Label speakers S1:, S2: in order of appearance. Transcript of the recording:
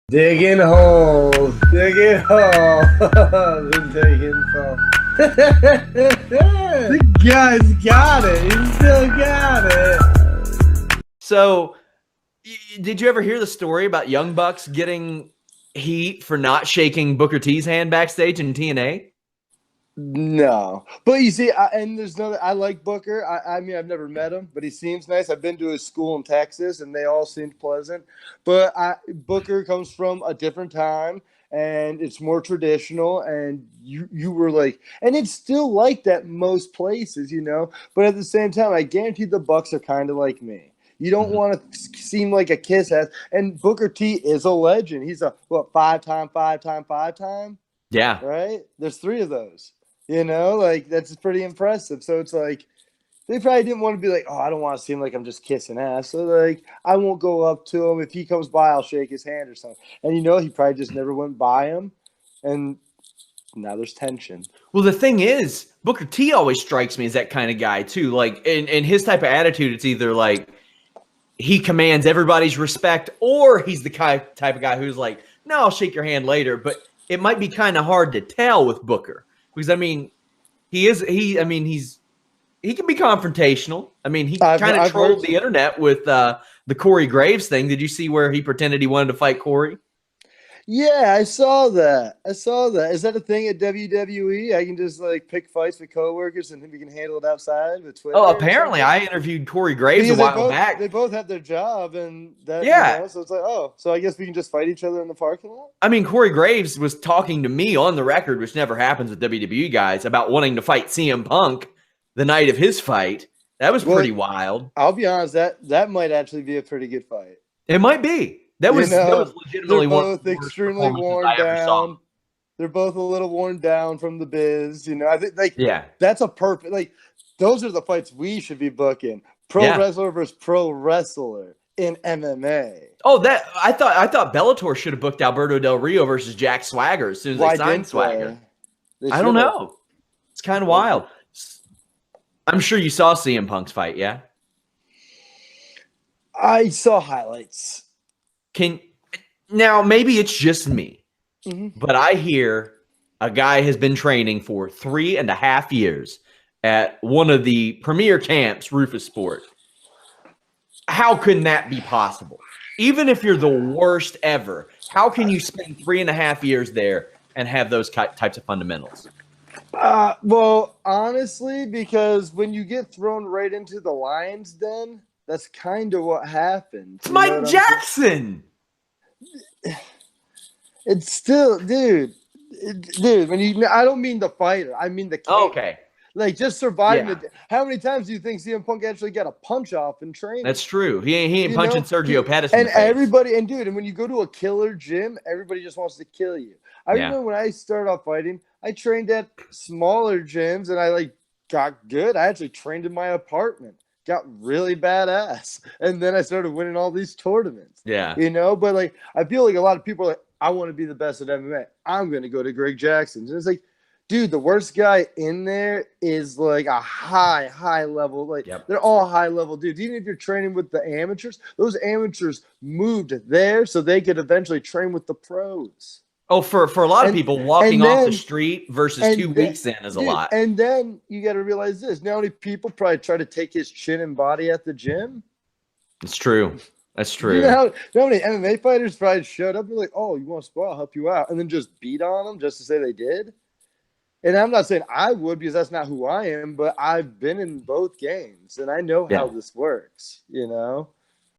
S1: Digging holes, digging holes, and digging holes. The guy's got it. He still got it.
S2: So, did you ever hear the story about Young Bucks getting heat for not shaking Booker T's hand backstage in TNA?
S1: No, but you see, I like Booker. I mean, I've never met him, but he seems nice. I've been to his school in Texas, and they all seemed pleasant. But Booker comes from a different time, and it's more traditional. And you were like, and it's still like that most places, you know. But at the same time, I guarantee the Bucks are kind of like me. You don't want to seem like a kiss ass. And Booker T is a legend. He's a five-time.
S2: Yeah.
S1: Right? There's 3 of those. You know, like that's pretty impressive. So it's like they probably didn't want to be like, oh, I don't want to seem like I'm just kissing ass. So like I won't go up to him. If he comes by, I'll shake his hand or something. And you know, he probably just never went by him. And now there's tension.
S2: Well, the thing is, Booker T always strikes me as that kind of guy too. Like in his type of attitude, it's either like he commands everybody's respect, or he's the type of guy who's like, no, I'll shake your hand later. But it might be kind of hard to tell with Booker. Because, I mean, he can be confrontational. I mean, he kind of trolled the internet with the Corey Graves thing. Did you see where he pretended he wanted to fight Corey?
S1: Yeah, I saw that. Is that a thing at WWE? I can just like pick fights with coworkers and we can handle it outside with Twitter.
S2: Oh, apparently I interviewed Corey Graves a while back.
S1: They both have their job, and that so it's like, oh, so I guess we can just fight each other in the parking lot.
S2: I mean, Corey Graves was talking to me on the record, which never happens with WWE guys, about wanting to fight CM Punk the night of his fight. That was pretty wild.
S1: I'll be honest, that might actually be a pretty good fight.
S2: It might be. That was legitimately
S1: they're both extremely worn down. They're both a little worn down from the biz. You know, I think that's a perfect those are the fights we should be booking. Pro wrestler versus pro wrestler in MMA.
S2: Oh, that I thought Bellator should have booked Alberto Del Rio versus Jack Swagger as soon as they signed Swagger. I don't know. It's kind of wild. I'm sure you saw CM Punk's fight, yeah?
S1: I saw highlights.
S2: Now maybe it's just me, but I hear a guy has been training for 3.5 years at one of the premier camps, Rufus Sport. How can that be possible? Even if you're the worst ever, how can you spend 3.5 years there and have those types of fundamentals?
S1: Well, honestly, because when you get thrown right into the lion's den, that's kind of what happened.
S2: It's Mike Jackson.
S1: It's still, dude. I don't mean the fighter. I mean the camp.
S2: Okay.
S1: Like just surviving. Yeah. How many times do you think CM Punk actually got a punch off in training?
S2: That's true. He ain't punching Sergio Pettis.
S1: And everybody, and when you go to a killer gym, everybody just wants to kill you. I remember when I started off fighting, I trained at smaller gyms, and I got good. I actually trained in my apartment. Got really badass, and then I started winning all these tournaments.
S2: Yeah,
S1: but I feel like a lot of people are like, I want to be the best at MMA. I'm going to go to Greg Jackson's. And it's like, dude, the worst guy in there is like a high level. They're all high level dudes. Even if you're training with the amateurs, those amateurs moved there so they could eventually train with the pros.
S2: Oh, for a lot of people, walking off the street versus 2 weeks in is a lot.
S1: And then you got to realize this. Not only people probably try to take his chin and body at the gym.
S2: It's true. That's true.
S1: You know how many MMA fighters probably showed up and were like, oh, you want to spar? I'll help you out. And then just beat on them just to say they did. And I'm not saying I would because that's not who I am, but I've been in both games and I know how this works,